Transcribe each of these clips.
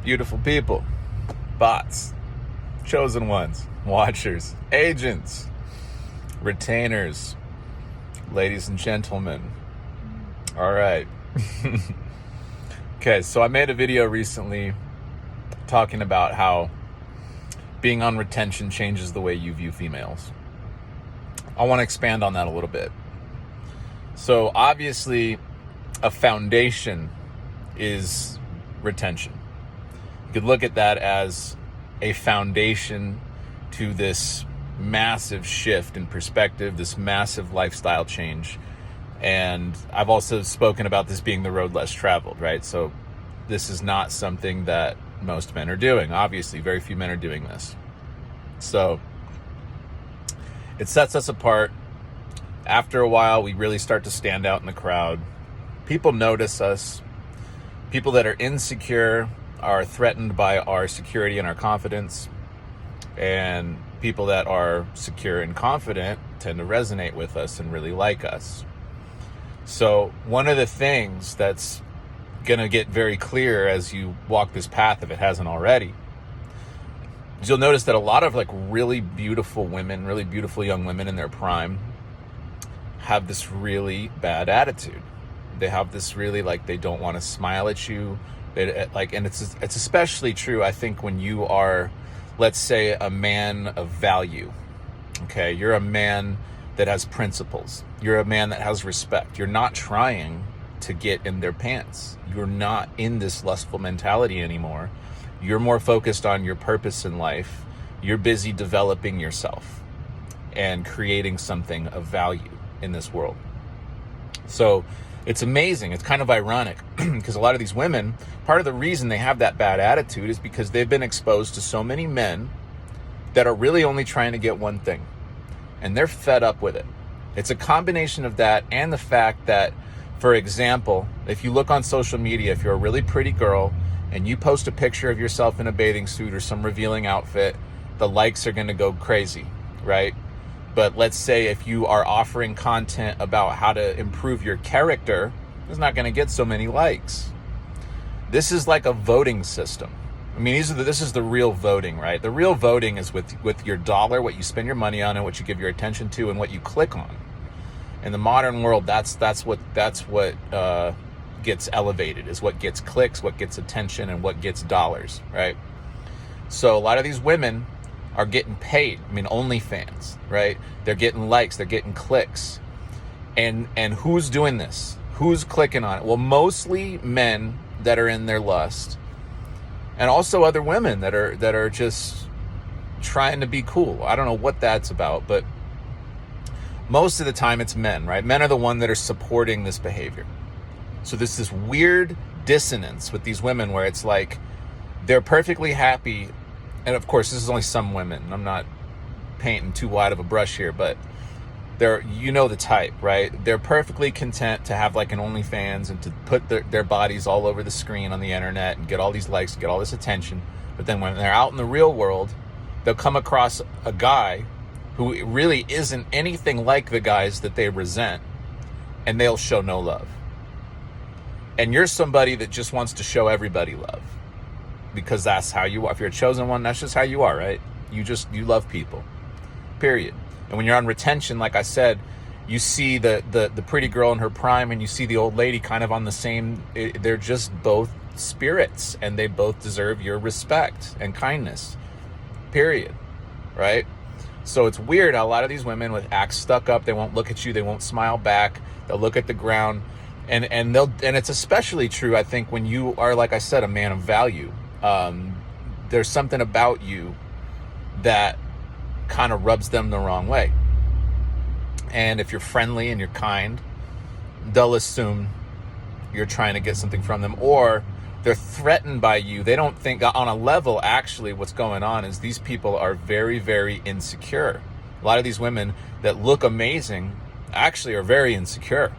beautiful people, bots, chosen ones, watchers, agents, retainers, ladies and gentlemen. All right. Okay, so I made a video recently talking about how being on retention changes the way you view females. I want to expand on that a little bit. So obviously, a foundation is retention. You could look at that as a foundation to this massive shift in perspective, this massive lifestyle change. And I've also spoken about this being the road less traveled, right? So this is not something that most men are doing. Obviously, very few men are doing this. So it sets us apart. After a while, we really start to stand out in the crowd. People notice us. People that are insecure are threatened by our security and our confidence. And people that are secure and confident tend to resonate with us and really like us. So one of the things that's going to get very clear as you walk this path, if it hasn't already, is you'll notice that a lot of really beautiful women, really beautiful young women in their prime have this really bad attitude. They have this really they don't want to smile at you. And it's especially true, I think, when you are, let's say, a man of value. Okay, you're a man that has principles. You're a man that has respect. You're not trying to get in their pants. You're not in this lustful mentality anymore. You're more focused on your purpose in life. You're busy developing yourself and creating something of value in this world. So it's amazing. It's kind of ironic because a lot of these women, part of the reason they have that bad attitude is because they've been exposed to so many men that are really only trying to get one thing, and they're fed up with it. It's a combination of that and the fact that, for example, if you look on social media, if you're a really pretty girl and you post a picture of yourself in a bathing suit or some revealing outfit, the likes are going to go crazy, right? But let's say if you are offering content about how to improve your character, it's not going to get so many likes. This is like a voting system. I mean, this is the real voting, right? The real voting is with your dollar, what you spend your money on and what you give your attention to and what you click on. In the modern world, that's what gets elevated, is what gets clicks, what gets attention, and what gets dollars, right? So a lot of these women are getting paid. I mean, OnlyFans, right? They're getting likes, they're getting clicks. And who's doing this? Who's clicking on it? Well, mostly men that are in their lust, and also other women that are just trying to be cool. I don't know what that's about, but most of the time it's men, right? Men are the ones that are supporting this behavior. So there's this weird dissonance with these women where it's like they're perfectly happy. And of course, this is only some women. I'm not painting too wide of a brush here, but you know the type, right? They're perfectly content to have an OnlyFans and to put their bodies all over the screen on the internet and get all these likes, get all this attention. But then when they're out in the real world, they'll come across a guy who really isn't anything like the guys that they resent, and they'll show no love. And you're somebody that just wants to show everybody love, because that's how you are. If you're a chosen one, that's just how you are, right? You love people, period. And when you're on retention, like I said, you see the pretty girl in her prime and you see the old lady kind of on the same, they're just both spirits and they both deserve your respect and kindness, period, right? So it's weird how a lot of these women with act stuck up, they won't look at you, they won't smile back, they'll look at the ground, and it's especially true, I think, when you are, like I said, a man of value. There's something about you that kind of rubs them the wrong way. And if you're friendly and you're kind, they'll assume you're trying to get something from them, or they're threatened by you. They don't think on a level, actually, what's going on is these people are very, very insecure. A lot of these women that look amazing actually are very insecure.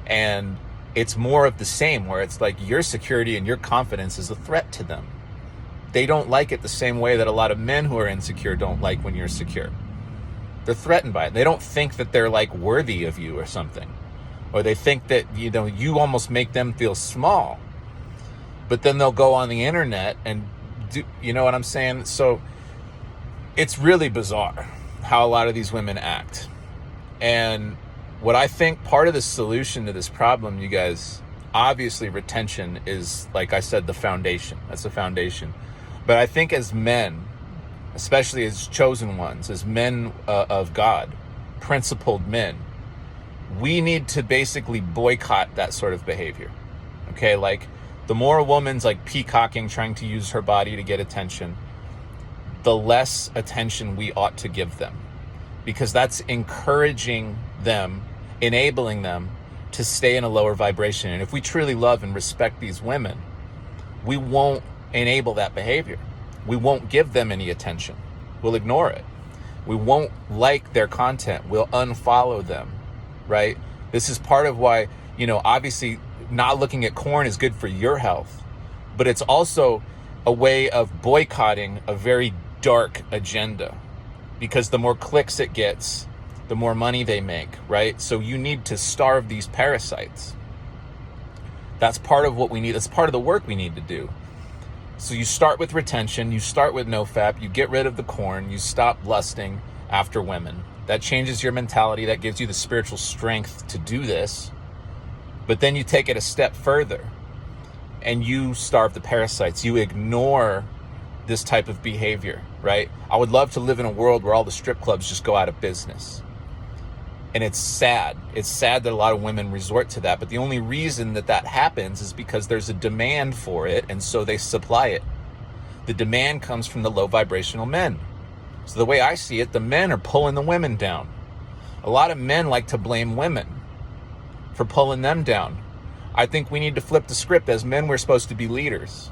And it's more of the same, where it's like your security and your confidence is a threat to them. They don't like it the same way that a lot of men who are insecure don't like when you're secure. They're threatened by it. They don't think that they're worthy of you or something. Or they think that, you almost make them feel small. but then they'll go on the internet and do, you know what I'm saying? So it's really bizarre how a lot of these women act. And what I think part of the solution to this problem, you guys, obviously retention is, like I said, the foundation. That's the foundation. But I think as men, especially as chosen ones, as men of God, principled men, we need to basically boycott that sort of behavior. Okay, like the more a woman's like peacocking, trying to use her body to get attention, the less attention we ought to give them, because that's encouraging them, enabling them to stay in a lower vibration. And if we truly love and respect these women, we won't enable that behavior. We won't give them any attention. We'll ignore it. We won't like their content. We'll unfollow them, right? This is part of why, you know, obviously not looking at corn is good for your health, but it's also a way of boycotting a very dark agenda, because the more clicks it gets, the more money they make, right? So you need to starve these parasites. That's part of what we need. That's part of the work we need to do. So you start with retention, you start with nofap, you get rid of the corn, you stop lusting after women. That changes your mentality, that gives you the spiritual strength to do this. But then you take it a step further and you starve the parasites. You ignore this type of behavior, right? I would love to live in a world where all the strip clubs just go out of business. And it's sad. It's sad that a lot of women resort to that. But the only reason that that happens is because there's a demand for it, and so they supply it. The demand comes from the low vibrational men. So the way I see it, the men are pulling the women down. A lot of men like to blame women for pulling them down. I think we need to flip the script. As men, we're supposed to be leaders.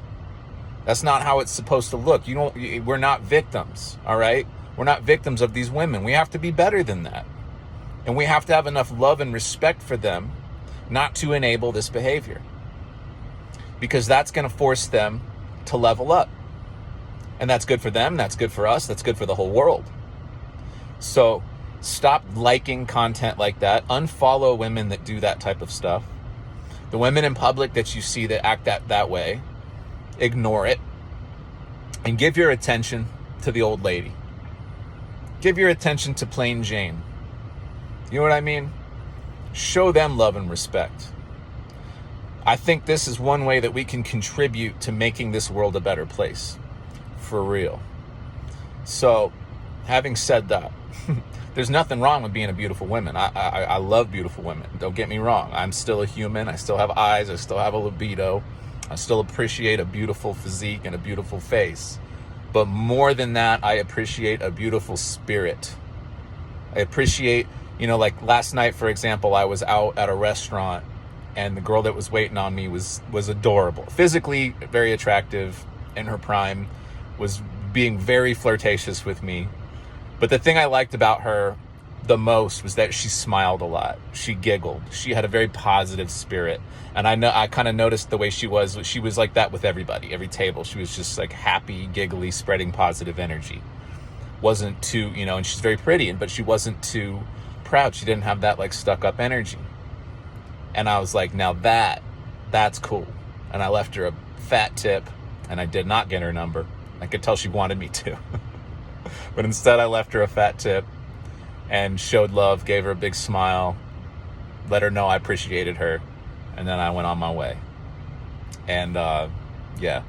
That's not how it's supposed to look. We're not victims, all right? We're not victims of these women. We have to be better than that. And we have to have enough love and respect for them not to enable this behavior, because that's going to force them to level up. And that's good for them. That's good for us. That's good for the whole world. So stop liking content like that. Unfollow women that do that type of stuff. The women in public that you see that act that way, ignore it. And give your attention to the old lady. Give your attention to plain Jane. You know what I mean? Show them love and respect. I think this is one way that we can contribute to making this world a better place. For real. So, having said that, there's nothing wrong with being a beautiful woman. I love beautiful women. Don't get me wrong. I'm still a human. I still have eyes. I still have a libido. I still appreciate a beautiful physique and a beautiful face. But more than that, I appreciate a beautiful spirit. I appreciate, you know, like last night, for example, I was out at a restaurant and the girl that was waiting on me was adorable. Physically very attractive, in her prime, was being very flirtatious with me. But the thing I liked about her the most was that she smiled a lot. She giggled. She had a very positive spirit. And I kind of noticed the way she was like that with everybody, every table. She was just like happy, giggly, spreading positive energy. Wasn't too, you know, and she's very pretty, but she wasn't too proud. She didn't have that like stuck up energy. And I was like, now that's cool. And I left her a fat tip, and I did not get her number. I could tell she wanted me to. But instead I left her a fat tip and showed love, gave her a big smile, let her know I appreciated her, and then I went on my way. And yeah.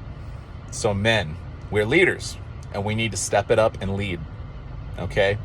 So men, we're leaders, and we need to step it up and lead. Okay?